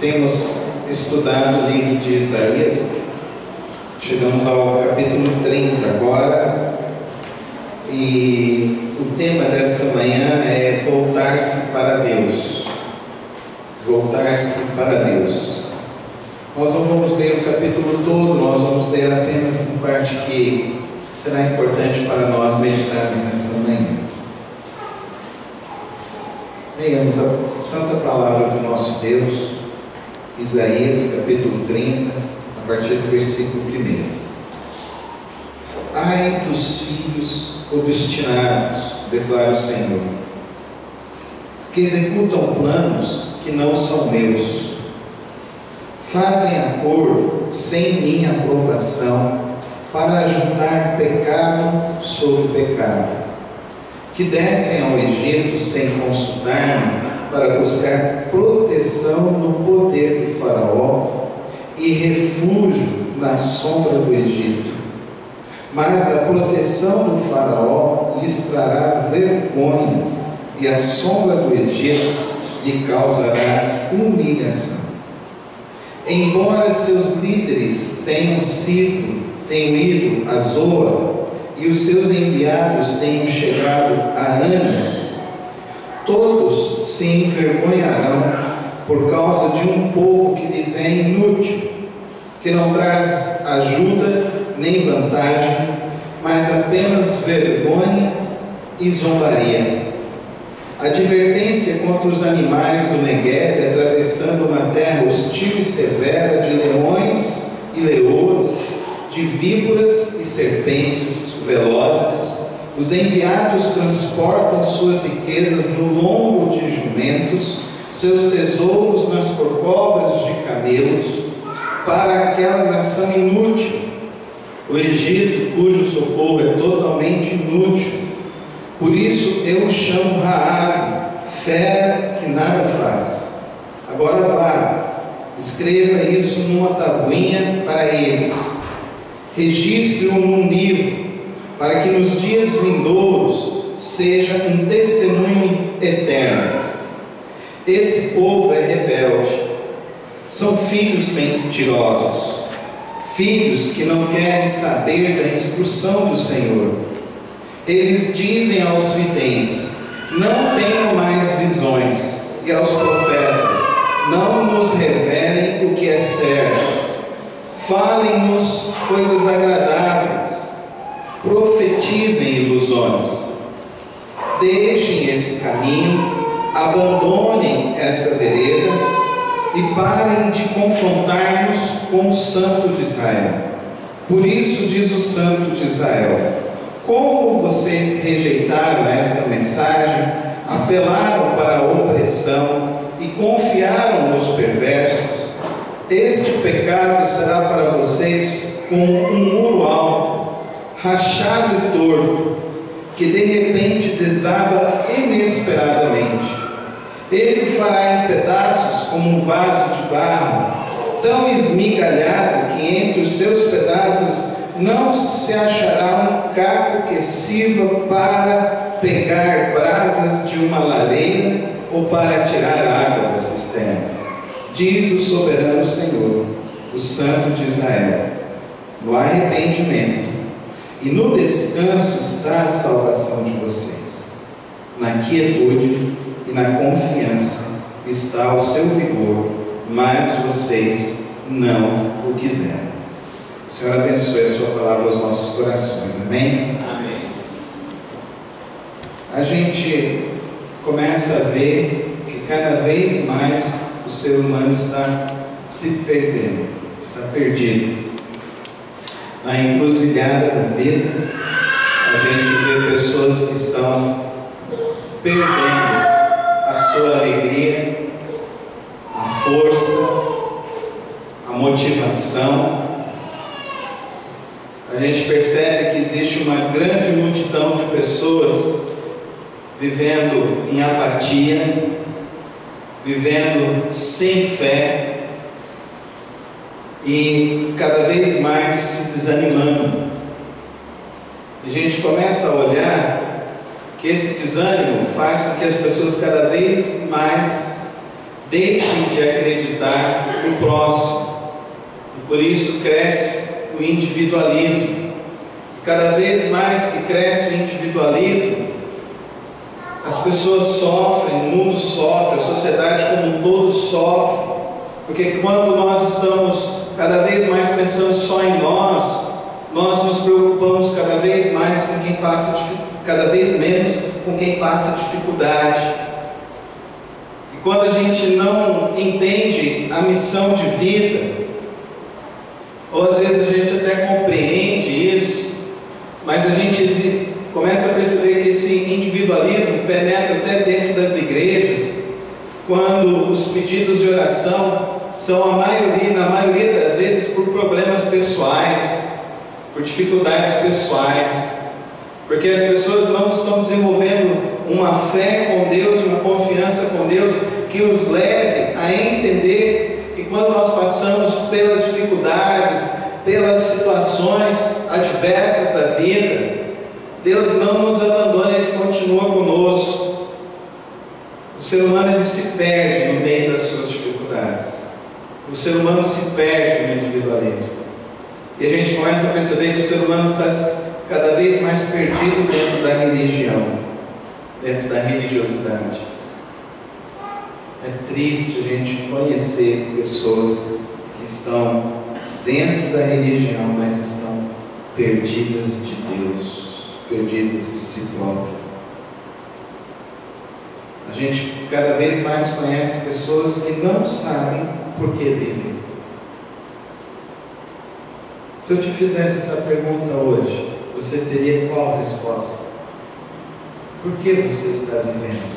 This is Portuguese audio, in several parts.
Temos estudado o livro de Isaías, chegamos ao capítulo 30 agora, e o tema dessa manhã é voltar-se para Deus. Voltar-se para Deus. Nós não vamos ler o capítulo todo, nós vamos ler apenas a parte que será importante para nós meditarmos nessa manhã. Leiamos a santa palavra do nosso Deus, Isaías capítulo 30, a partir do versículo 1. Ai dos filhos obstinados, declara o Senhor, que executam planos que não são meus, fazem acordo sem minha aprovação para juntar pecado sobre pecado, que descem ao Egito sem consultar-me para buscar proteção no poder do faraó e refúgio na sombra do Egito. Mas a proteção do faraó lhes trará vergonha e a sombra do Egito lhe causará humilhação. Embora seus líderes tenham ido a Zoa e os seus enviados tenham chegado a Anas, todos se envergonharão por causa de um povo que lhes é inútil, que não traz ajuda nem vantagem, mas apenas vergonha e zombaria. Advertência contra os animais do Negueb, atravessando uma terra hostil e severa, de leões e leoas, de víboras e serpentes velozes. Os enviados transportam suas riquezas no lombo de jumentos, seus tesouros nas corcovas de camelos, para aquela nação inútil, o Egito, cujo socorro é totalmente inútil. Por isso eu o chamo Raabe, fera que nada faz. Agora vá, escreva isso numa tabuinha para eles, registre-o num livro, para que nos dias vindouros seja um testemunho eterno. Esse povo é rebelde, são filhos mentirosos, filhos que não querem saber da instrução do Senhor. Eles dizem aos videntes: não tenham mais visões, e aos profetas: não nos revelem o que é certo. Falem-nos coisas agradáveis, profetizem ilusões. Deixem esse caminho, abandonem essa vereda e parem de confrontar-nos com o Santo de Israel. Por isso diz o Santo de Israel: como vocês rejeitaram esta mensagem, apelaram para a opressão e confiaram nos perversos, este pecado será para vocês como um muro alto, rachado e torto, que de repente desaba inesperadamente. Ele o fará em pedaços como um vaso de barro, tão esmigalhado que entre os seus pedaços não se achará um caco que sirva para pegar brasas de uma lareira ou para tirar água da cisterna. Diz o soberano Senhor, o Santo de Israel: no arrependimento e no descanso está a salvação de vocês. Na quietude e na confiança está o seu vigor, mas vocês não o quiseram. O Senhor abençoe a sua palavra aos nossos corações. Amém? Amém. A gente começa a ver que cada vez mais o ser humano está se perdendo, está perdido. Na encruzilhada da vida, a gente vê pessoas que estão perdendo a sua alegria, a força, a motivação. A gente percebe que existe uma grande multidão de pessoas vivendo em apatia, vivendo sem fé e cada vez mais se desanimando. A gente começa a olhar que esse desânimo faz com que as pessoas cada vez mais deixem de acreditar no próximo. E por isso cresce o individualismo. Cada vez mais que cresce o individualismo, as pessoas sofrem, o mundo sofre, a sociedade como um todo sofre, porque quando nós estamos cada vez mais pensando só em nós nos preocupamos cada vez mais com quem passa, cada vez menos com quem passa dificuldade. E quando a gente não entende a missão de vida, ou às vezes a gente até compreende isso, mas a gente começa a perceber que esse individualismo penetra até dentro das igrejas, quando os pedidos de oração são na maioria das vezes por problemas pessoais, por dificuldades pessoais, porque as pessoas não estão desenvolvendo uma fé com Deus, uma confiança com Deus, que os leve a entender que quando nós passamos pelas dificuldades, pelas situações adversas da vida, Deus não nos abandona, Ele continua conosco. O ser humano ele se perde no meio das suas dificuldades. O ser humano se perde no individualismo. E a gente começa a perceber que o ser humano está cada vez mais perdido dentro da religião, dentro da religiosidade. É triste a gente conhecer pessoas que estão dentro da religião, mas estão perdidas de Deus, perdidas de si próprio. A gente cada vez mais conhece pessoas que não sabem por que vivem. Se eu te fizesse essa pergunta hoje, você teria qual resposta? Por que você está vivendo?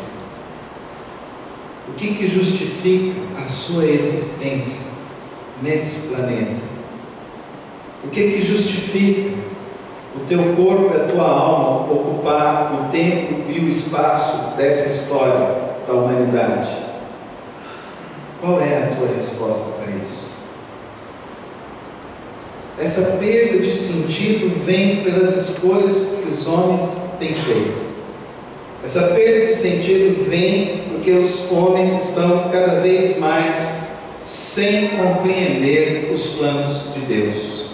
O que justifica a sua existência nesse planeta? O que justifica o teu corpo e a tua alma ocupar o tempo e o espaço dessa história da humanidade? Qual é a tua resposta para isso? Essa perda de sentido vem pelas escolhas que os homens têm feito. Essa perda de sentido vem porque os homens estão cada vez mais sem compreender os planos de Deus.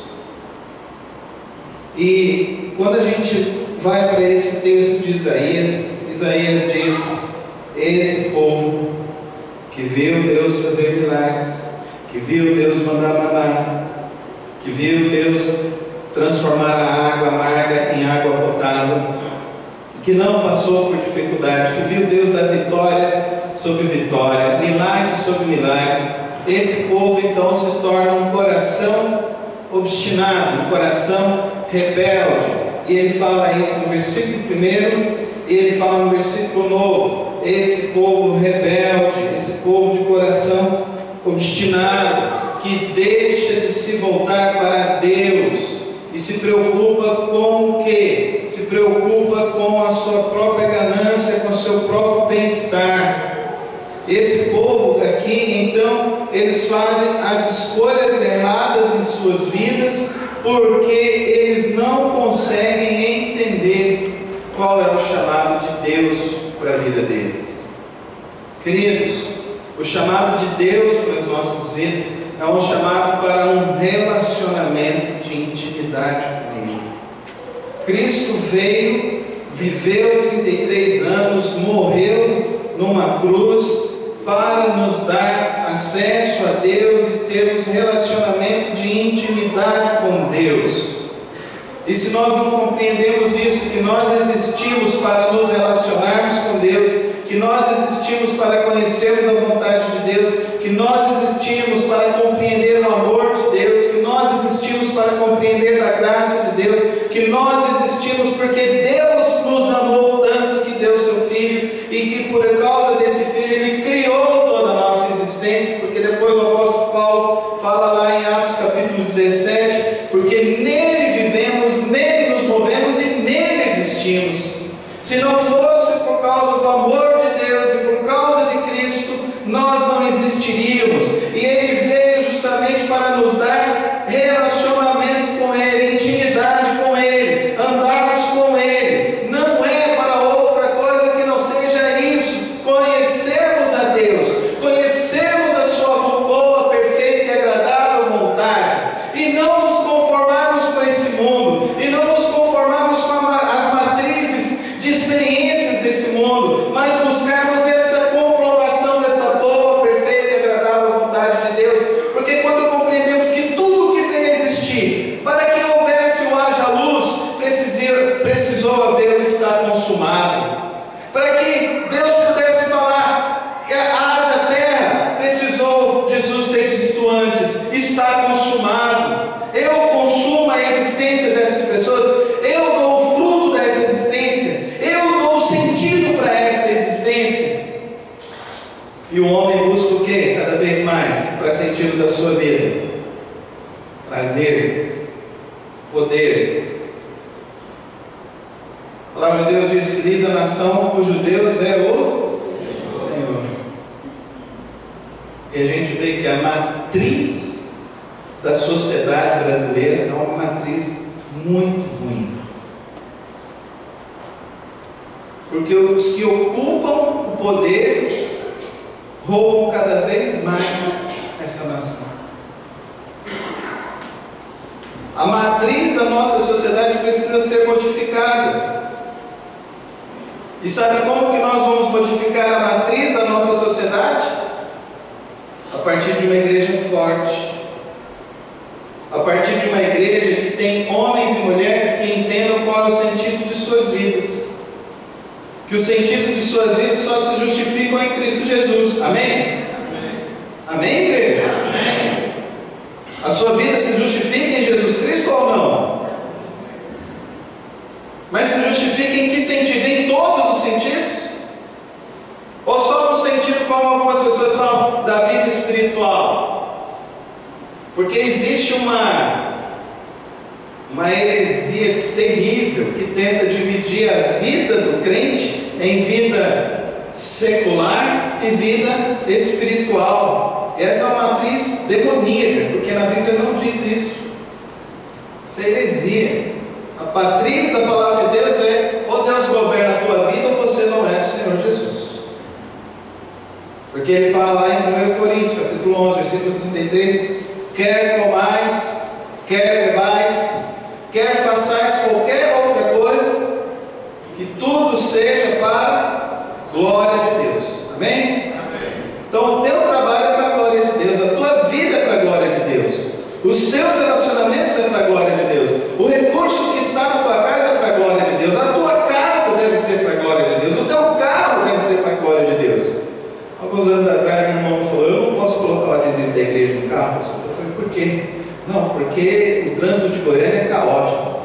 E quando a gente vai para esse texto de Isaías, Isaías diz: esse povo que viu Deus fazer milagres, que viu Deus mandar maná, que viu Deus transformar a água amarga em água potável, que não passou por dificuldade, que viu Deus dar vitória sobre vitória, milagre sobre milagre, esse povo então se torna um coração obstinado, um coração rebelde. E ele fala isso no versículo 1, e ele fala no versículo 9: esse povo rebelde, esse povo de coração obstinado, que deixa de se voltar para Deus e se preocupa com o quê? Se preocupa com a sua própria ganância, com o seu próprio bem-estar. Esse povo aqui, então, eles fazem as escolhas erradas em suas vidas, porque eles não conseguem entender qual é o chamado de Deus para a vida deles. Queridos, o chamado de Deus para as nossas vidas é um chamado para um relacionamento de intimidade com Ele. Cristo veio, viveu 33 anos, morreu numa cruz para nos dar acesso a Deus e termos relacionamento de intimidade com Deus. E se nós não compreendemos isso, que nós existimos para nos relacionarmos com Deus, que nós existimos para conhecermos a vontade de Deus, que nós existimos para compreender o amor de Deus, que nós existimos para compreender a graça de Deus, que nós existimos porque Deus nos amou tanto que deu seu Filho, e que por causa desse Filho Ele criou toda a nossa existência, porque depois o apóstolo Paulo fala lá em Atos capítulo 17, porque nele vivemos, nele nos movemos e nele existimos. Se não fosse por causa do amor de Deus e por causa de Cristo, nós não existiríamos. E Ele veio justamente para nos dar relacionamento com Ele, intimidade com Ele, andarmos com Ele. Não é para outra coisa que não seja isso, conhecermos a Deus, conhecer está consumado. Eu consumo a existência dessas pessoas, eu dou o fruto dessa existência, eu dou sentido para esta existência. E o homem busca o quê? Cada vez mais, para sentido da sua vida: prazer, poder. A palavra de Deus diz: feliz a nação cujo Deus é o Senhor. E a gente vê que a matriz da sociedade brasileira é uma matriz muito ruim. Porque os que ocupam o poder roubam cada vez mais essa nação. A matriz da nossa sociedade precisa ser modificada. E sabe como que nós vamos modificar a matriz da nossa sociedade? A partir de uma igreja forte. A partir de uma igreja que tem homens e mulheres que entendam qual é o sentido de suas vidas. Que o sentido de suas vidas só se justificam em Cristo Jesus. Amém? Amém, igreja? Amém. A sua vida se justifica em Jesus Cristo ou não? Mas se justifica em que sentido? Em todos os sentidos? Ou só no sentido, como algumas pessoas falam, da vida espiritual? Porque existe uma heresia terrível que tenta dividir a vida do crente em vida secular e vida espiritual. Essa é uma matriz demoníaca, porque na Bíblia não diz isso. Isso é heresia. A matriz da palavra de Deus é: ou Deus governa a tua vida, ou você não é do Senhor Jesus. Porque ele fala lá em 1 Coríntios, capítulo 11, versículo 33: quer comais, quer bebais, quer façais qualquer outra coisa, que tudo seja para a glória de Deus. Amém? Amém. Então o teu trabalho é para a glória de Deus, a tua vida é para a glória de Deus, os teus relacionamentos é para a glória de Deus, o recurso que está na tua casa é para a glória de Deus, a tua casa deve ser para a glória de Deus, o teu carro deve ser para a glória de Deus. Alguns anos atrás um irmão falou: eu não posso colocar o adesivo da igreja no carro. Eu falei: por quê? Não, porque o trânsito de Goiânia é caótico.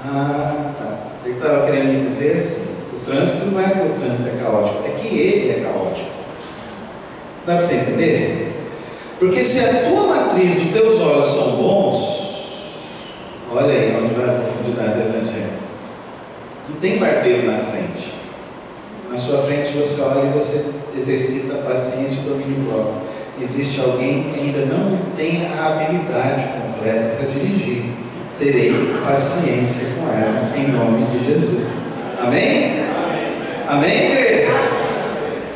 Ah, tá. Ele estava querendo me dizer assim: o trânsito não é que o trânsito é caótico, é que ele é caótico. Dá para você entender? Porque se a tua matriz, os teus olhos são bons, olha aí onde vai a profundidade do Evangelho. Não tem barbeiro na frente. Na sua frente você olha e você exercita a paciência e o domínio próprio. Existe alguém que ainda não tem a habilidade completa para dirigir. Terei paciência com ela em nome de Jesus. Amém? Amém, igreja?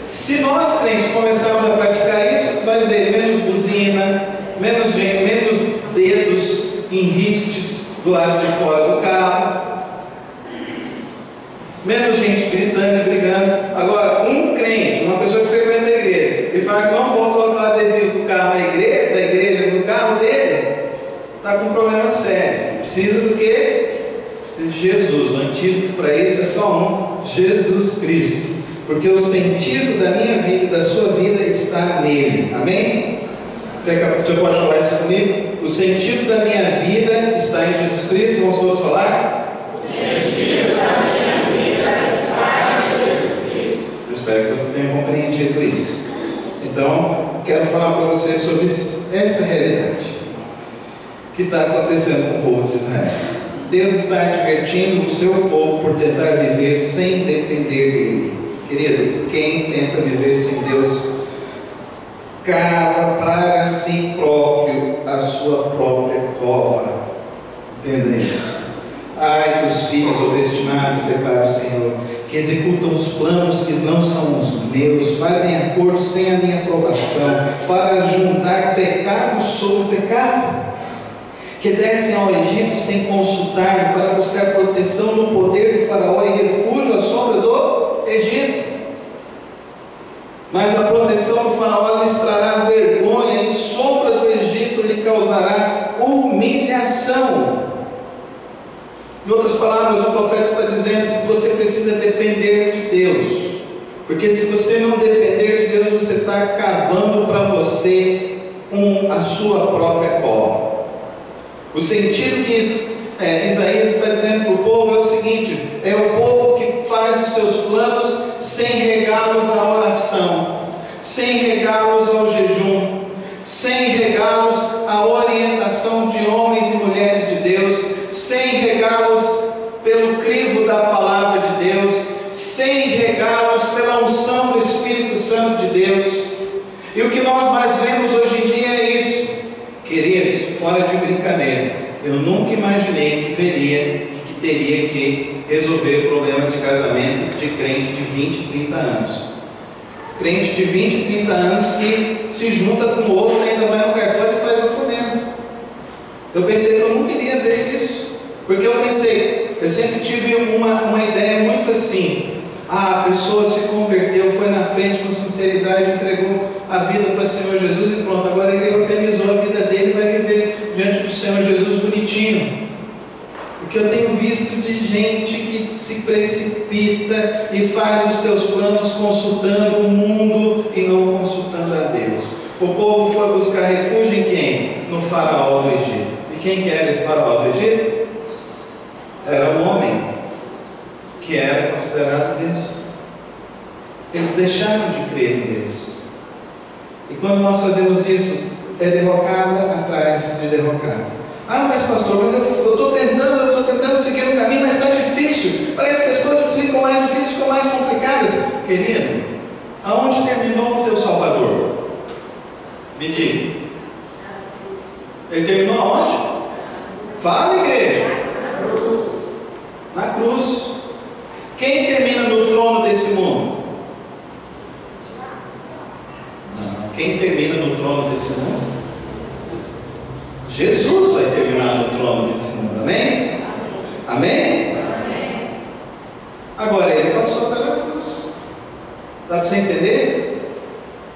Se nós crentes começarmos a praticar isso, vai ver menos buzina, menos gente, menos dedos em ristes do lado de fora do carro, menos gente gritando e brigando. Agora, um crente, uma pessoa que frequenta a igreja, e fala que não pode colocar o adesivo do carro na igreja, da igreja no carro dele, está com um problema sério. Precisa do quê? Precisa de Jesus. O antídoto para isso é só um: Jesus Cristo. Porque o sentido da minha vida, da sua vida, está nele. Amém? Você pode falar isso comigo? O sentido da minha vida está em Jesus Cristo. Vamos todos falar? O sentido da minha vida está em Jesus Cristo. Eu espero que você tenha compreendido isso. Então, quero falar para você sobre essa realidade que está acontecendo com o povo de Israel. Deus está advertindo o seu povo por tentar viver sem depender dele. Querido, quem tenta viver sem Deus cava para si próprio a sua própria cova. Entenda isso. Ai dos filhos obstinados, declara o Senhor, que executam os planos que não são os meus, fazem acordo sem a minha aprovação, para juntar pecado sobre pecado, que descem ao Egito sem consultar-me, para buscar proteção no poder do faraó e refúgio à sombra do Egito. Mas a proteção do faraó lhes trará vergonha, e sombra do Egito lhe causará humilhação. Em outras palavras, o profeta está dizendo que você precisa depender de Deus, porque se você não depender de Deus, você está cavando para você a sua própria cova. O sentido que Isaías está dizendo para o povo é o seguinte: é o povo que faz os seus planos sem regá-los à oração, sem regá-los ao jejum, sem regá-los à orientação de homens e mulheres de Deus, sem regá-los pelo crivo da palavra de Deus, sem regá-los pela unção do Espírito Santo de Deus. E o que nós mais vemos hoje em dia é isso, queridos, fora de brincadeira. Eu nunca imaginei que veria que teria que resolver o problema de casamento de crente de 20, 30 anos. Crente de 20, 30 anos que se junta com outro e ainda vai no cartório e faz documento. Eu pensei que eu não queria ver isso, porque eu sempre tive uma ideia muito assim: a pessoa se converteu, foi na frente com sinceridade, entregou a vida para o Senhor Jesus e pronto, agora ele organizou a vida dele e vai viver diante do Senhor Jesus bonitinho. O que eu tenho visto de gente que se precipita e faz os teus planos consultando o mundo e não consultando a Deus. O povo foi buscar refúgio em quem? No faraó do Egito. E quem que era esse faraó do Egito? Era um homem que era considerado Deus. Eles deixaram de crer em Deus. E quando nós fazemos isso, é derrocada atrás de derrocada. Ah, mas pastor, mas eu estou tentando seguir no caminho, mas está difícil. Parece que as coisas ficam mais difíceis, ficam mais complicadas. Querido, aonde terminou o teu Salvador? Me diga. Ele terminou aonde? Fala, igreja. Na cruz. Quem termina no trono desse mundo? Não. Quem termina no trono desse mundo? Jesus vai terminar no trono desse mundo, amém? Amém? Amém? Agora, ele passou pela cruz. Dá para você entender?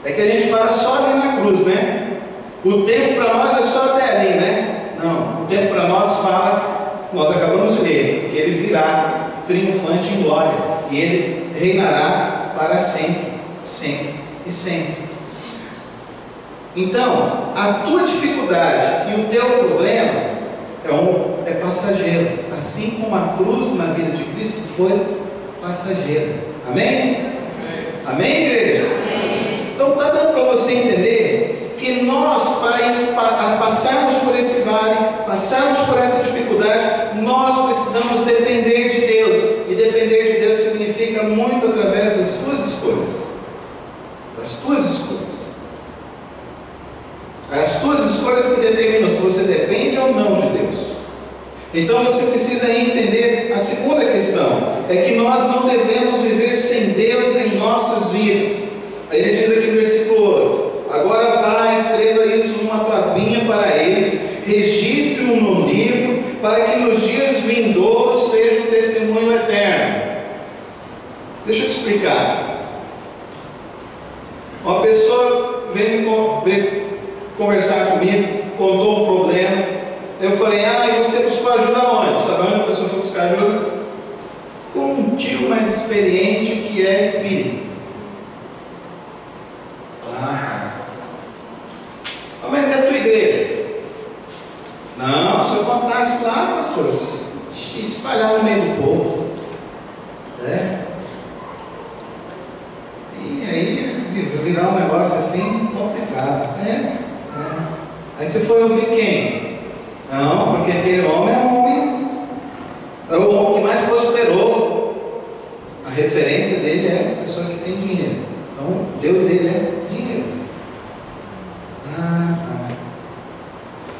É que a gente para só ali na cruz, né? O tempo para nós é só até ali, né? Não, o tempo para nós fala, nós acabamos de ler, que ele virá triunfante em glória, e ele reinará para sempre, sempre e sempre. Então, a tua dificuldade e o teu problema é passageiro, assim como a cruz na vida de Cristo foi passageira. Amém? Amém, igreja? Amém. Então está dando para você entender que nós, para passarmos por esse vale, passarmos por essa dificuldade, nós precisamos depender de Deus. E depender de Deus significa muito através das tuas escolhas. Das tuas escolhas. As tuas escolhas que determinam se você depende ou não de Deus. Então você precisa entender a segunda questão, é que nós não devemos viver sem Deus em nossas vidas. Aí ele diz aqui no versículo 8: agora vai, escreva isso numa tabuinha para eles, registre-o no livro, para que nos dias vindouros seja um testemunho eterno. Deixa eu te explicar. Uma pessoa veio conversar comigo, contou um problema. Eu falei: e você buscou ajuda onde? Sabe onde a pessoa foi buscar ajuda? Com um tio mais experiente que é espírita. Mas é a tua igreja? Não, se eu contasse lá, pastor, espalhar no meio do povo. E aí virar um negócio assim complicado. Aí você foi ouvir quem? Não, porque aquele homem é o homem que mais prosperou. A referência dele é a pessoa que tem dinheiro. Então, Deus dele é dinheiro.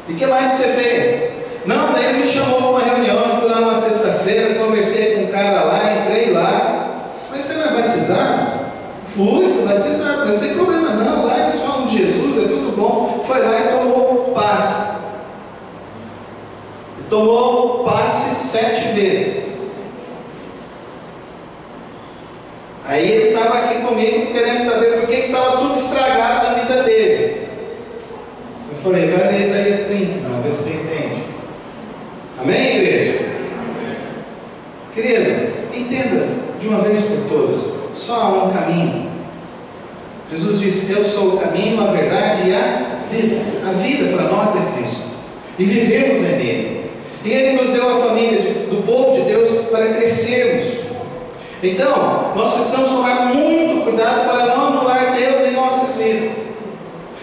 E o que mais que você fez? Não, daí ele me chamou para uma reunião, eu fui lá numa sexta-feira, conversei com um cara lá, entrei lá. Mas você não é batizado? Fui batizado, mas não tem problema não, lá eles falam de Jesus, é tudo bom. Foi lá e tomou passe. Tomou passe 7 vezes. Aí ele estava aqui comigo querendo saber por que estava tudo estragado na vida dele. Eu falei: vai ler Isaías 30, não, vê se você entende. Amém, igreja? Amém. Querido, entenda de uma vez por todas, só há um caminho. Jesus disse: eu sou o caminho, a verdade e a A vida para nós é Cristo. E vivermos é nele. E Ele nos deu a família do povo de Deus para crescermos. Então, nós precisamos tomar muito cuidado para não anular Deus em nossas vidas.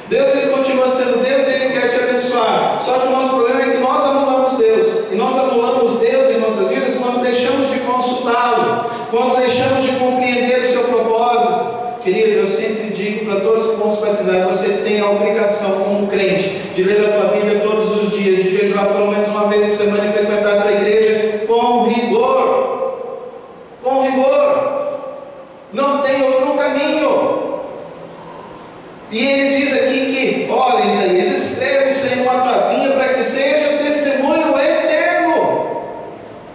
Deus, Ele continua sendo Deus e Ele quer te abençoar. Só que o nosso problema é que nós anulamos Deus. E nós anulamos Deus em nossas vidas quando deixamos de consultá-lo, quando deixamos de compreender o seu propósito. Querido, eu sempre digo para todos que vão se batizar, você tem a obrigação como crente de ler a tua Bíblia todos os dias, de jejuar pelo menos uma vez por semana e frequentar a igreja com rigor. Com rigor. Não tem outro caminho. E ele diz aqui que, olha Isaías, escreve isso em uma tampinha para que seja testemunho eterno,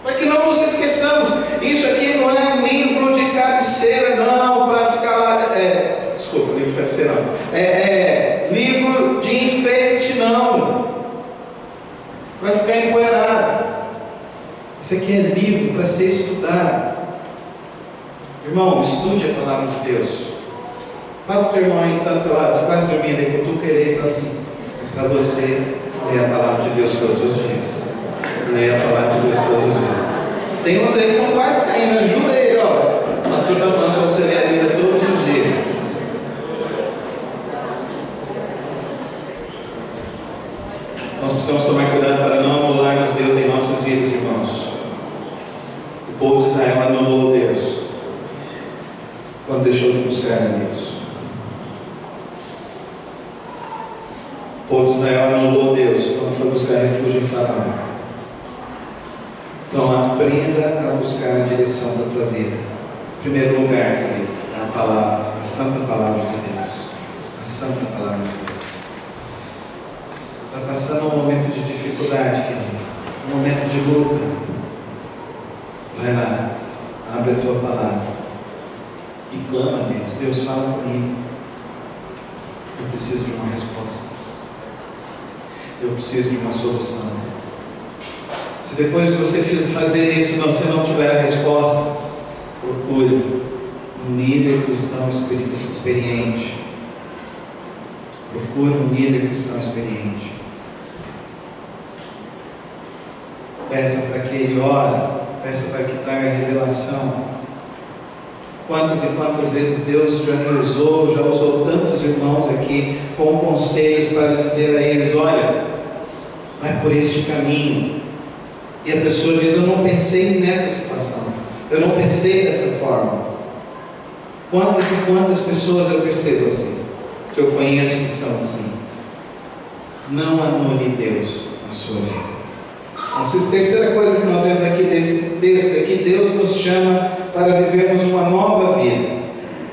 para que não nos esqueçamos. Isso aqui não é livro de cabeceira, não, para ficar lá, desculpa, livro de cabeceira não, livro de enfeite, não, para ficar empoeirado. Isso aqui é livro para ser estudado. Irmão, estude a palavra de Deus. Fala para o teu irmão aí que está do teu lado, está quase dormindo aí, quando tu querer, e fala assim, para você ler a palavra de Deus todos os dias. Leia a palavra de Deus todos os dias. Tem uns aí que estão quase caindo, ajuda ele, ó. O pastor está falando para você ler a Bíblia todos os dias. Nós precisamos tomar cuidado para não anularmos Deus em nossas vidas, irmãos. O povo de Israel anulou Deus quando deixou de buscar a Deus. O povo de Israel anulou Deus quando foi buscar refúgio em Faraó. Então aprenda a buscar a direção da tua vida. Em primeiro lugar, querido, a palavra, a santa palavra de Deus. A santa palavra de Deus. Está passando um momento de dificuldade, querido, um momento de luta. Vai lá, abre a tua palavra e clama a Deus. Deus, fala comigo. Eu preciso de uma resposta. Eu preciso de uma solução. Se depois de você fazer isso, você não tiver a resposta, procure um líder cristão experiente. Procure um líder cristão experiente. Peça para que ele ore, peça para que traga revelação. Quantas e quantas vezes Deus já me usou, já usou tantos irmãos aqui com conselhos para dizer a eles, olha, vai por este caminho. E a pessoa diz, eu não pensei nessa situação, eu não pensei dessa forma. Quantas e quantas pessoas eu percebo assim, que eu conheço que são assim. Não anule Deus na sua vida. A terceira coisa que nós vemos aqui desse texto é que Deus nos chama para vivermos uma nova vida.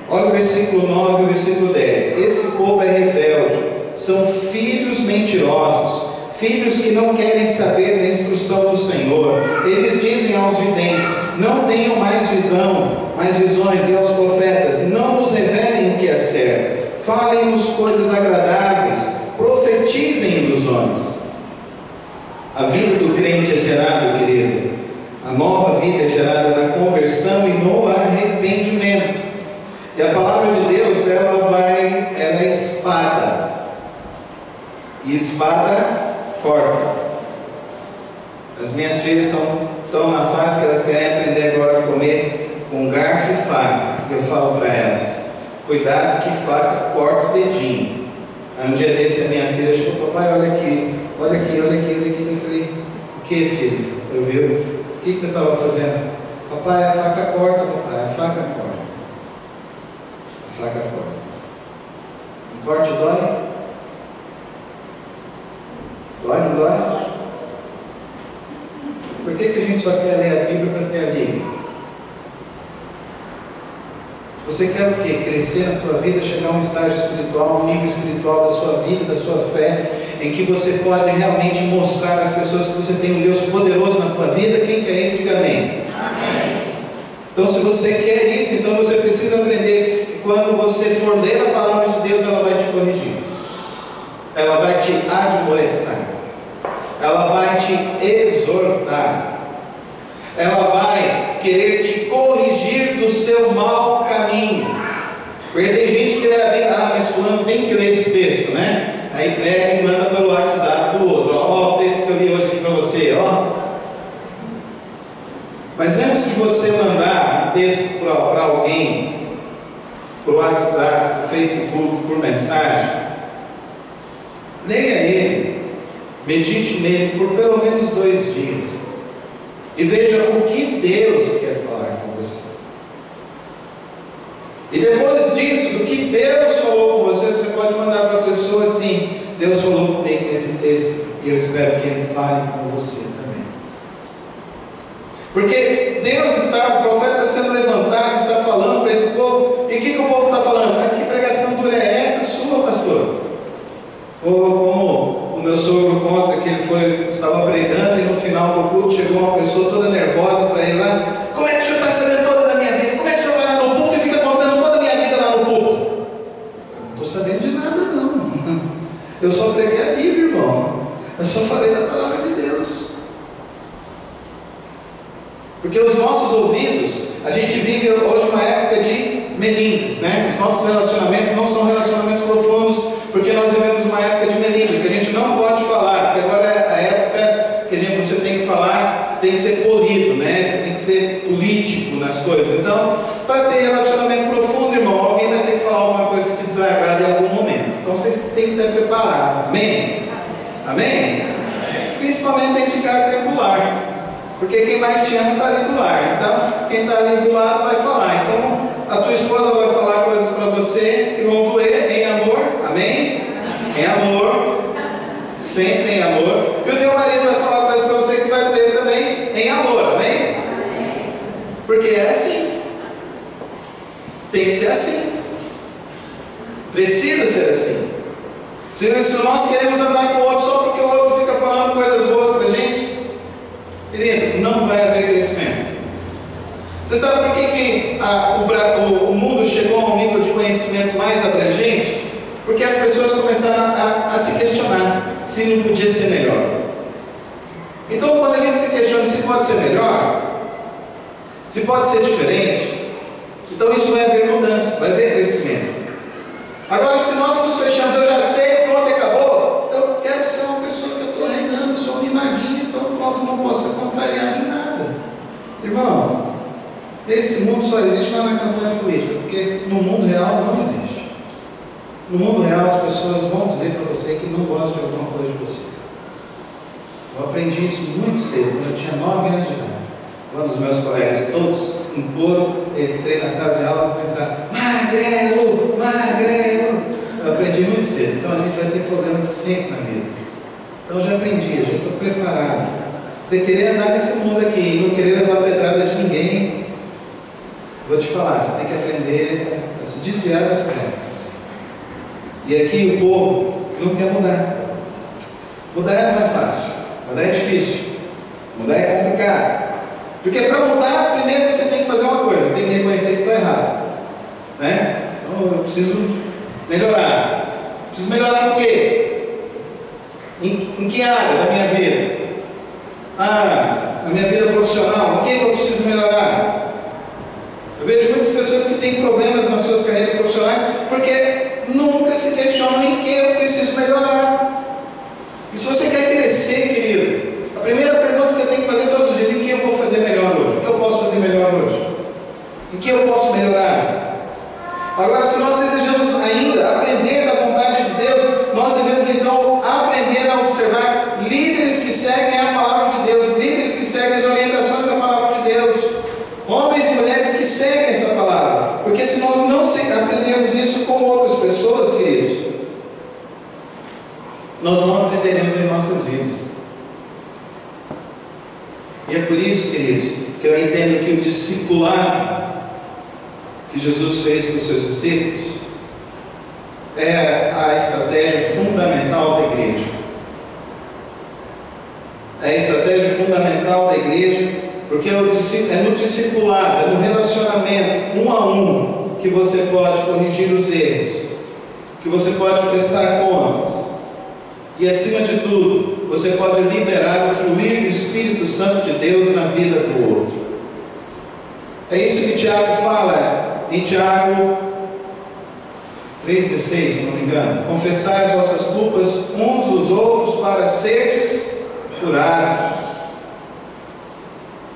Olha o versículo 9 e o versículo 10. Esse povo é rebelde, são filhos mentirosos, filhos que não querem saber da instrução do Senhor. Eles dizem aos videntes, não tenham mais visões, e aos profetas, não nos revelem o que é certo. Falem-nos coisas agradáveis, profetizem ilusões. A vida do crente é gerada, querido, a nova vida é gerada na conversão e no arrependimento. E a palavra de Deus, ela é espada. E espada corta. As minhas filhas estão na fase que elas querem aprender agora a comer com garfo e faca. Eu falo para elas, cuidado que faca corta o dedinho. Aí um dia desse a minha filha chegou, papai, olha aqui. Eu falei, o que, filho? Eu vi, o que você estava fazendo? Papai, a faca corta, papai, a faca corta. A faca corta. O corte dói? Dói, não dói? Por que a gente só quer ler a Bíblia para ter alívio? Você quer o quê? Crescer na tua vida, chegar a um estágio espiritual, um nível espiritual da sua vida, da sua fé, em que você pode realmente mostrar às pessoas que você tem um Deus poderoso na tua vida. Quem quer isso, diga amém. Amém. Então, se você quer isso, então você precisa aprender que quando você for ler a palavra de Deus, ela vai te corrigir, ela vai te admoestar, ela vai te exortar, ela vai querer te corrigir do seu mau caminho. Porque tem gente que lê a Bíblia, mas fulano tem que ler esse texto, né? Aí Aí pega e manda pelo WhatsApp do outro. Ó, o texto que eu li hoje aqui para você, ó. Mas antes de você mandar um texto para alguém, por WhatsApp, por Facebook, por mensagem, leia ele, medite nele por pelo menos 2 dias e veja o que Deus quer falar com você. E depois disso, do que Deus falou com você, você pode mandar para a pessoa assim: Deus falou comigo nesse texto e eu espero que Ele fale com você também. Porque Deus está, o profeta está sendo levantado, está falando para esse povo. E o que o povo está falando? Mas que pregação dura é essa sua, pastor? Ou como o meu sogro conta que ele estava pregando e no final do culto chegou uma pessoa toda nervosa para ele lá: como é que o senhor está sabendo toda da minha vida? Como é que o senhor vai lá no culto e fica contando toda a minha vida lá no culto? Eu não estou sabendo de nada não. Eu só preguei a Bíblia, irmão. Eu só falei da palavra de Deus. Porque os nossos ouvidos, a gente vive hoje uma época de melindres, né? Os nossos relacionamentos não são relacionamentos profundos, porque nós vivemos uma época de melindres, que a gente não pode falar, porque agora é a época que você tem que falar, você tem que ser polido, né? Você tem que ser político nas coisas. Então, para ter relacionamento profundo, irmão, alguém vai ter que falar alguma coisa que te desagrada em algum momento. Então, vocês têm que estar preparados. Amém? Amém? Principalmente dentro de casa temporal. Porque quem mais te ama está ali do lar. Então, quem está ali do lado vai falar. Então, a tua esposa vai falar coisas para você que vão doer em amor. Amém? Em amor. Sempre em amor. E o teu marido vai falar coisas para você que vai doer também em amor. Amém? Porque é assim. Tem que ser assim. Precisa ser assim. Se nós queremos andar com o outro só porque o outro fica falando coisas boas para a gente, querido, não vai haver crescimento. Você sabe por que o mundo chegou a um nível de conhecimento mais abrangente? Porque as pessoas começaram a se questionar se não podia ser melhor. Então, quando a gente se questiona se pode ser melhor, se pode ser diferente, então isso vai haver mudança, vai haver crescimento. Agora, se nós nos fechamos, eu já sei, pronto, acabou, eu quero ser uma pessoa que eu estou reinando, sou mimadinho, então pronto, não posso ser contrariado em nada. Irmão, esse mundo só existe lá na campanha política, porque no mundo real não existe. No mundo real as pessoas vão dizer para você que não gostam de alguma coisa de você. Eu aprendi isso muito cedo, quando eu tinha 9 anos de idade. Quando os meus colegas todos em coro, entrei na sala de aula e começaram: magrelo, magrelo. Eu aprendi muito cedo, então a gente vai ter problemas sempre na vida. Então eu já aprendi, eu já estou preparado. Você querer andar nesse mundo aqui e não querer levar pedrada de ninguém, vou te falar, você tem que aprender a se desviar das pedras. E aqui o povo não quer mudar. Mudar não é fácil, mudar é difícil, mudar é complicado. Porque para mudar, primeiro você tem que fazer uma coisa, tem que reconhecer que estou errado. Né? Então eu preciso melhorar. Preciso melhorar o quê? Em que área da minha vida? Na minha vida profissional, o que eu preciso melhorar? Eu vejo muitas pessoas que têm problemas nas suas carreiras profissionais porque nunca se questionam em que eu preciso melhorar. E se você quer crescer, querido, a primeira pergunta que você tem que fazer todos os dias: em que eu vou fazer melhor hoje? O que eu posso fazer melhor hoje? Em que eu posso melhorar? Agora, se nós desejamos ainda aprender da vontade de Deus, nós devemos então aprender a observar líderes que seguem a palavra de Deus, líderes que seguem as orientações da palavra de Deus, homens e mulheres que seguem essa palavra. Porque se nós não aprendermos isso com outras pessoas, queridos, nós não aprenderemos em nossas vidas. E é por isso, queridos, que eu entendo que o discipulado que Jesus fez com os seus discípulos é a estratégia fundamental da igreja. É a estratégia fundamental da igreja, porque é no discipulado, é no relacionamento 1 a 1 que você pode corrigir os erros, que você pode prestar contas. E acima de tudo, você pode liberar o fluir do Espírito Santo de Deus na vida do outro. É isso que Tiago fala em Tiago 3,16, se não me engano. Confessai as vossas culpas uns dos outros para seres curados.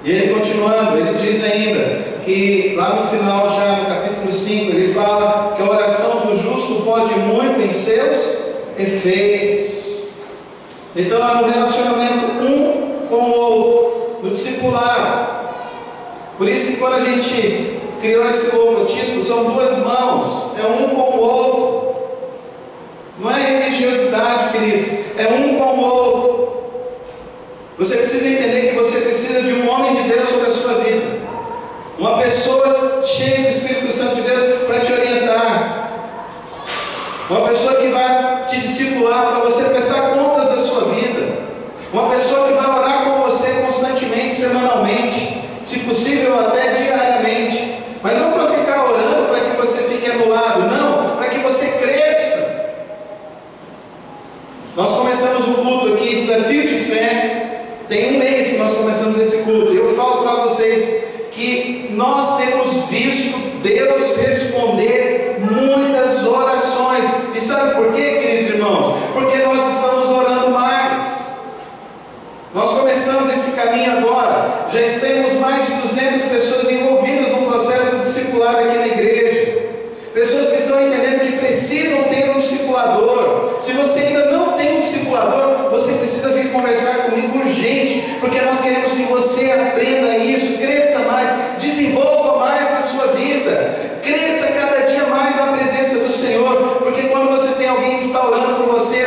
E ele continuando, ele diz ainda que lá no final, já no capítulo 5, ele fala que a oração do justo pode muito em seus efeitos. Então é um relacionamento um com o outro, no discipulado. Por isso que quando a gente criou esse logotipo, são duas mãos, é um com o outro. Não é religiosidade, queridos, é um com o outro. Você precisa entender que você precisa de um homem de Deus sobre a sua vida, uma pessoa cheia do Espírito Santo de Deus para te orientar, uma pessoa que vai te discipular para você prestar contas da sua vida, uma pessoa que vai orar com você constantemente, semanalmente, se possível até diariamente, mas não para ficar orando para que você fique anulado, não, para que você cresça. Nós começamos um culto aqui, Desafio de Fé. Tem um mês que nós começamos esse culto. Eu falo para vocês que nós temos visto Deus responder muitas orações. E sabe por quê, queridos irmãos? Porque nós estamos orando mais. Nós começamos esse caminho agora. Já temos mais de 200 pessoas envolvidas no processo do discipulado aqui na igreja. Pessoas que estão entendendo que precisam ter um discipulador. Se você ainda não tem um discipulador, você precisa vir conversar comigo urgente, porque nós queremos que você aprenda isso, cresça mais, desenvolva mais na sua vida, cresça cada dia mais na presença do Senhor, porque quando você tem alguém que está orando por você,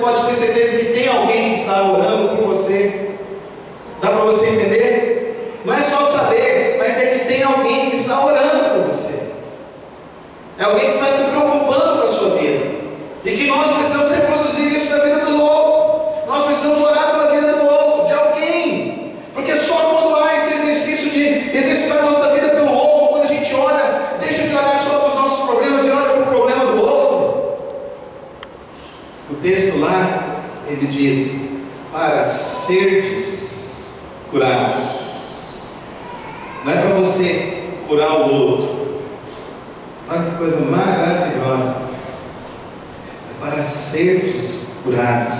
pode ter certeza que tem alguém que está orando por você. Dá para você entender? Não é só saber, mas é que tem alguém que está orando por você. É alguém que está se preocupando com a sua vida. E que nós precisamos reproduzir isso na vida do outro. Nós precisamos orar pela vida do outro, de alguém. Porque só quando há esse exercício de exercitar a nossa vida pelo outro, quando a gente olha, deixa de olhar só para os nossos problemas e olha para o problema do outro. O texto lá, ele diz, para serdes curados. Não é para você curar o outro. Olha que coisa maravilhosa. É para serdes curados.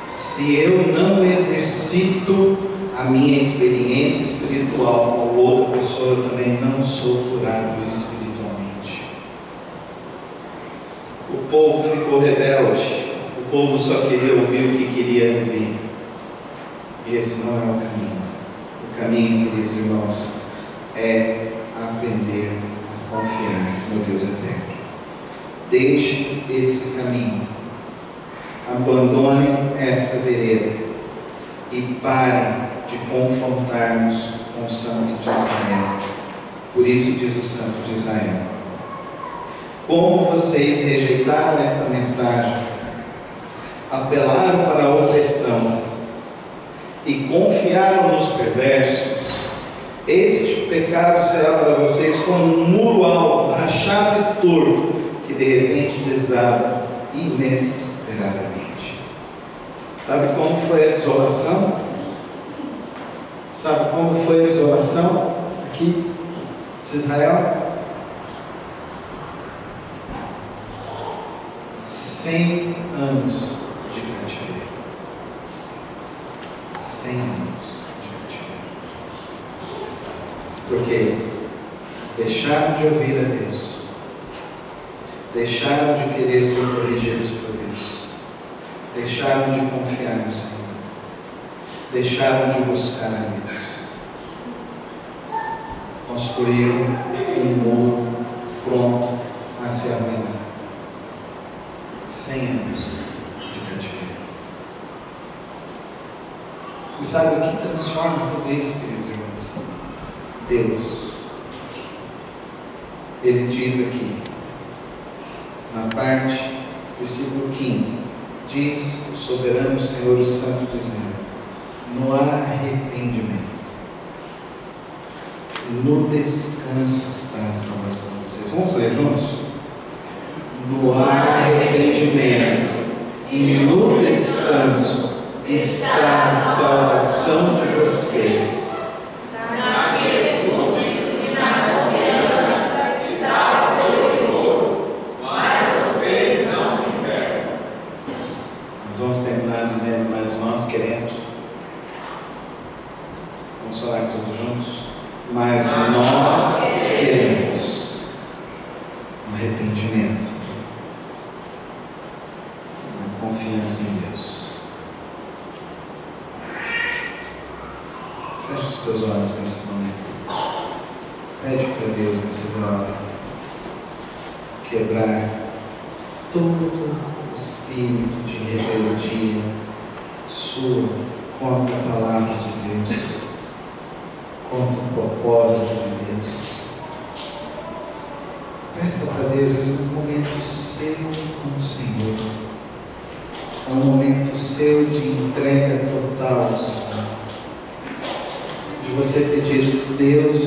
Se eu não exercito a minha experiência espiritual com outra pessoa, eu também não sou curado espiritualmente. O povo ficou rebelde. O povo só queria ouvir o que queria ouvir. E esse não é o caminho. O caminho, queridos irmãos, é aprender a confiar no Deus eterno. Deixe esse caminho, abandone essa vereda e pare de confrontar-nos com o santo de Israel. Por isso diz o santo de Israel: como vocês rejeitaram esta mensagem, apelaram para a opressão e confiaram nos perversos, este pecado será para vocês como um muro alto, rachado e torto, que de repente desaba inesperadamente. Sabe como foi a desolação? Sabe como foi a desolação aqui de Israel? 100 anos de cativeiro. 100 anos de cativeiro. Porque deixaram de ouvir a Deus, deixaram de querer ser corrigidos por Deus, deixaram de confiar no Senhor, deixaram de buscar a Deus, construíram um muro pronto a se arruinar. 100 anos de cativeiro. E sabe o que transforma tudo isso, queridos irmãos? Deus. Ele diz aqui, na parte, versículo 15, diz o soberano Senhor, o Santo de Israel: no arrependimento, no descanso está a salvação de vocês. Vamos ler juntos? No arrependimento e no descanso está a salvação de vocês. Naquele refúgio e na confiança está o Senhor, mas queremos. Vamos falar todos juntos. Mas nós queremos um arrependimento, uma confiança em Deus. Feche os teus olhos nesse momento. Pede para Deus nesse momento quebrar todo o espírito de rebeldia sua contra a palavra de Deus, contra o propósito de Deus. Peça para Deus esse momento seu com o Senhor. É um momento seu de entrega total ao Senhor. De você pedir: Deus,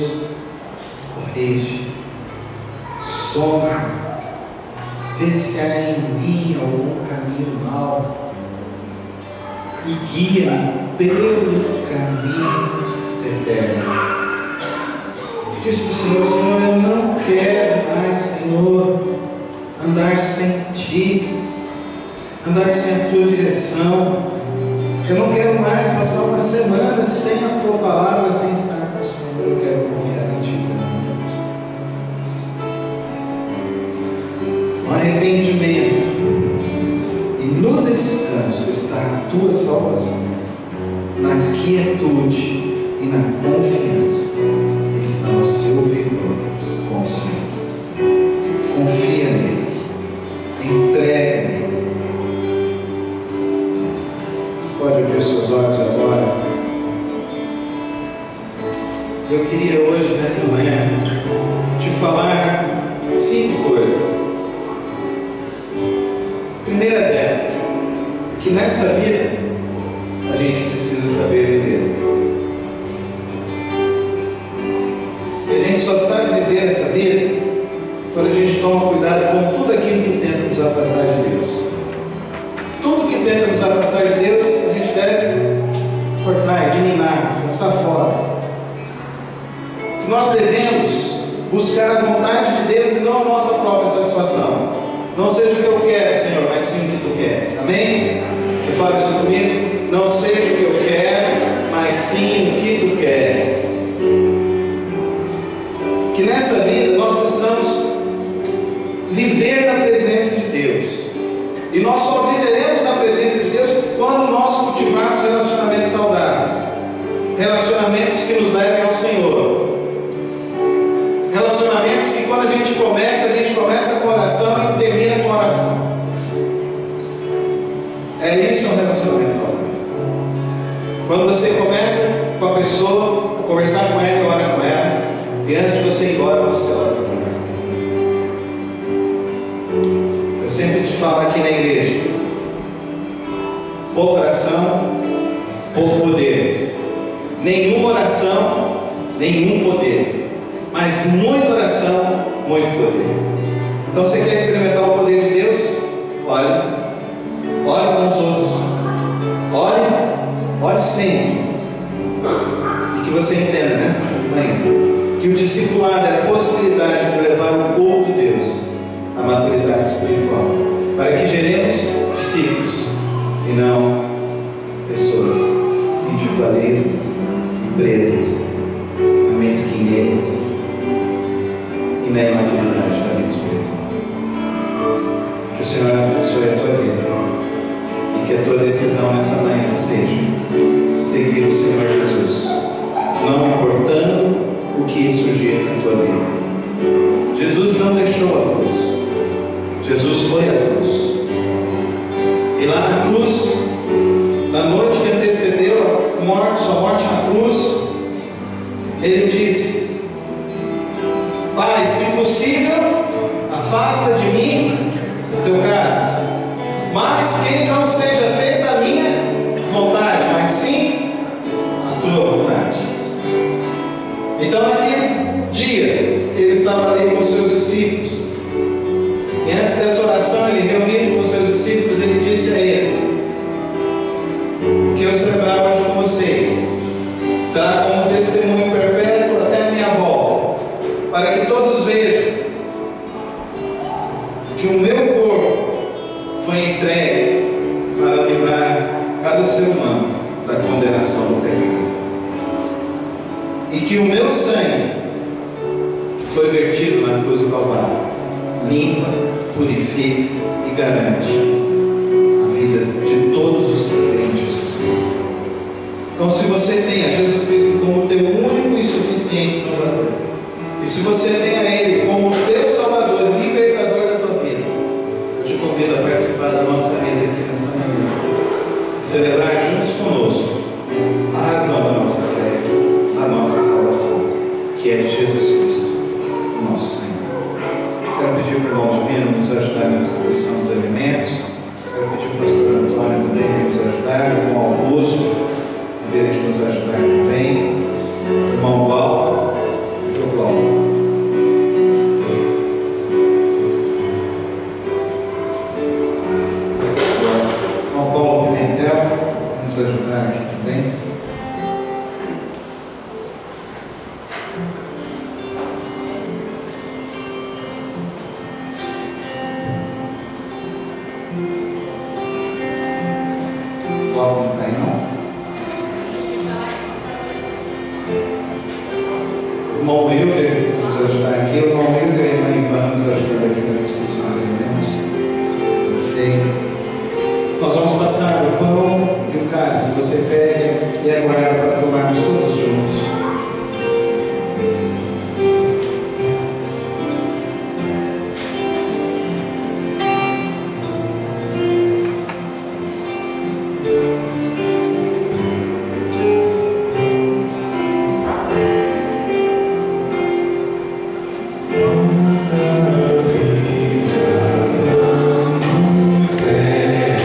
corrige, soma, vê se há em mim algum caminho mau e guia-me pelo caminho eterno. E diz para o Senhor: Senhor, eu não quero mais, Senhor, andar sem Ti, andar sem a Tua direção. Eu não quero mais passar uma semana sem a Tua palavra, sem estar com o Senhor. Eu quero confiar em Ti. No arrependimento e no descanso está a Tua salvação. Na quietude e na confiança está o seu vigor com o Senhor. Confia nele, entrega nele. Pode abrir seus olhos agora. Eu queria hoje, nessa manhã, te falar 5 coisas. Primeira delas, que nessa vida a gente precisa saber viver. E a gente só sabe viver essa vida quando a gente toma cuidado com tudo aquilo que tenta nos afastar de Deus. Tudo que tenta nos afastar de Deus, a gente deve cortar, eliminar, lançar fora. Que nós devemos buscar a vontade de Deus e não a nossa própria satisfação. Não seja o que eu quero, Senhor, mas sim o que Tu queres. Amém? Você fala isso comigo? Não seja o que eu quero, mas sim o que Tu queres. Que nessa vida nós precisamos viver na presença de Deus. E nós só viveremos na presença de Deus quando nós cultivarmos relacionamentos saudáveis. Relacionamentos que nos levem ao Senhor. Relacionamentos que quando a gente começa com oração e termina com oração. É isso, um relacionamento saudável. Quando você começa com a pessoa, a conversar com ela e ora com ela, e antes de você ir embora, você ora com ela. Eu sempre te falo aqui na igreja: pouca oração, pouco poder. Nenhuma oração, nenhum poder. Mas muita oração, muito poder. Então você quer experimentar o poder de Deus? Ore com os outros. Ore sempre. E que você entenda nessa manhã que o discipulado é a possibilidade de levar o povo de Deus à maturidade espiritual, para que geremos discípulos e não pessoas individualistas e presas na mesquinhez e na imaturidade da vida espiritual. Que o Senhor abençoe a tua vida e que a tua decisão nessa manhã seja seguir o Senhor Jesus, não importando o que surgir na tua vida. Jesus não deixou a cruz, Jesus foi a cruz. E lá na cruz, na noite que antecedeu sua morte na cruz, ele disse: Pai, se possível, afasta de mim o teu cálice, mas que não seja feita a minha vontade, mas sim a tua vontade. Então naquele dia ele estava ali com os seus discípulos, e antes dessa oração, ele reunido com os seus discípulos, ele disse a eles: o que eu celebrar hoje com vocês será como um testemunho perpétuo até a minha volta, para que todos vejam que o meu corpo foi entregue para livrar cada ser humano condenação do pecado. E que o meu sangue, que foi vertido na cruz do Calvário, limpa, purifica e garante a vida de todos os que creem em Jesus Cristo. Então, se você tem a Jesus Cristo como teu único e suficiente Salvador, e se você tem a Ele como teu Salvador, libertador da tua vida, eu te convido a participar da nossa mesa aqui nessa manhã, celebrar juntos conosco a razão da nossa fé, da nossa salvação, que é Jesus Cristo, o nosso Senhor. Quero pedir para o irmão Divino nos ajudar na distribuição dos alimentos. Quero pedir para o pastor Antônio também que nos ajudar, o irmão Augusto vir aqui nos ajudar também, o irmão Glauco e o Glauco. Irmão Paulo Pimentel nos ajudar aqui também. Glauco não está aí não. O irmão Wilder nos ajudar aqui, o irmão Wilder e a irmã Ivana nos ajudar aqui nas discussões de alimentos. Sei. Nós vamos passar o pão e o cálice. Você pega e aguarda para tomarmos todos juntos. Você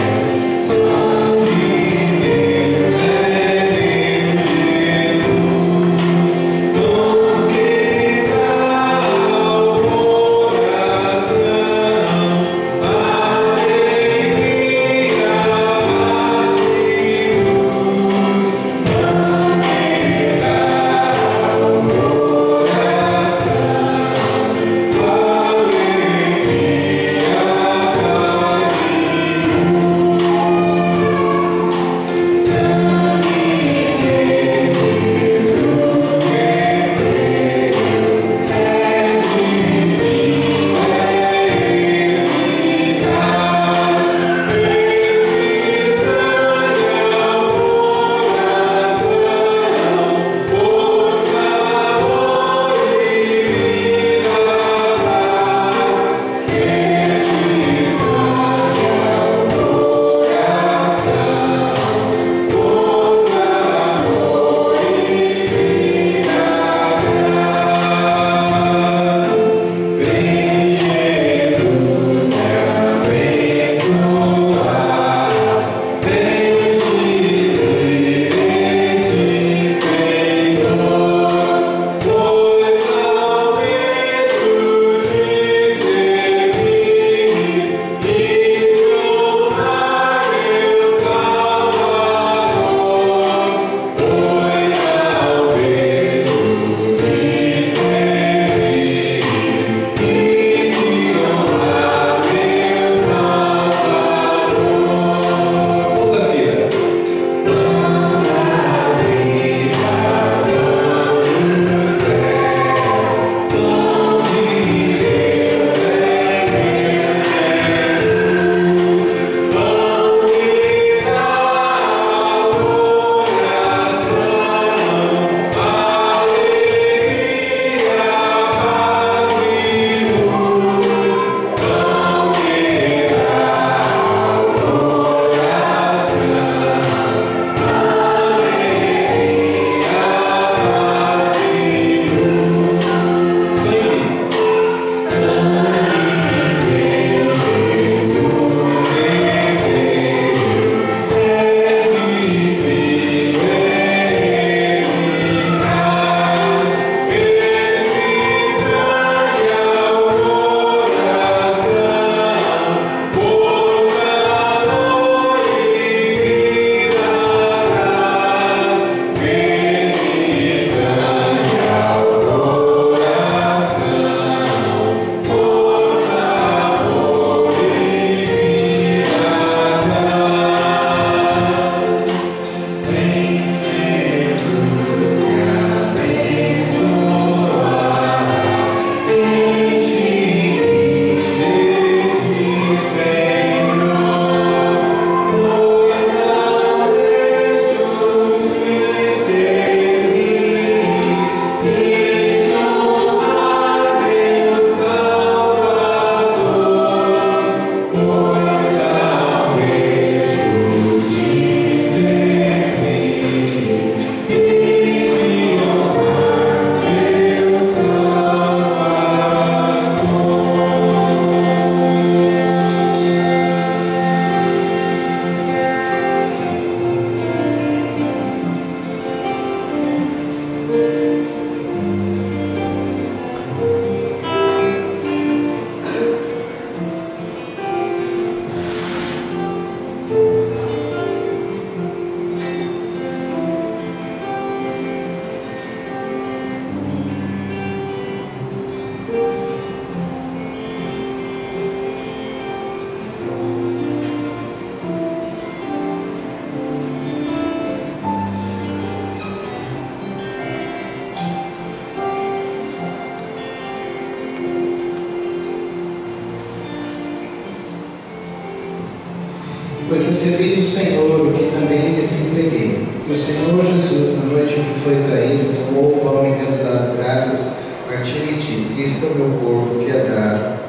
recebi do Senhor o que também lhes entreguei, que o Senhor Jesus, na noite em que foi traído, tomou o pão e, tendo dado graças, partiu e disse: isto é o meu corpo que é dado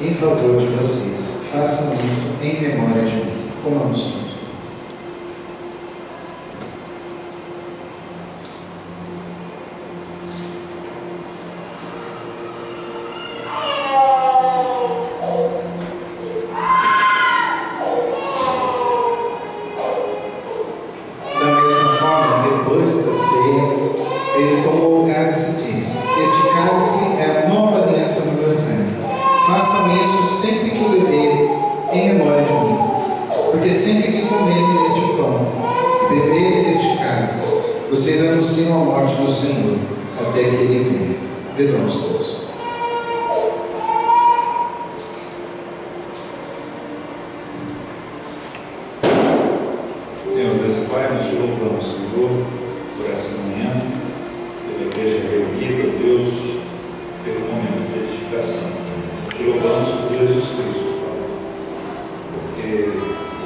em favor de vocês. Façam isso em memória de mim. Comamos todos. Ele tomou o cálice e disse: este cálice é a nova aliança no meu sangue. Façam isso sempre que o beberem, em memória de mim. Porque sempre que comerem este pão e beberem deste cálice, vocês anunciam a morte do Senhor, até que Ele venha. Bebamos todos. Senhor Deus e Pai, nós te louvamos, Senhor, por essa manhã, pela igreja reunida, Deus, pelo momento de edificação. Te louvamos por Jesus Cristo, Pai, porque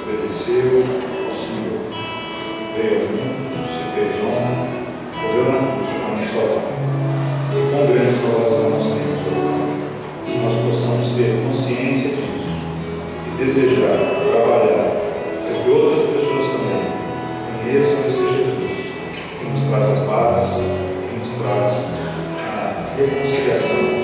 obedeceu ao Senhor, veio ao mundo, se fez homem, morreu na cruz, para nos salvar. E com grande salvação nós temos, ó, que nós possamos ter consciência disso e desejar trabalhar para que outras pessoas também conheçam esse Jesus, que nos traz a paz, que nos traz a reconciliação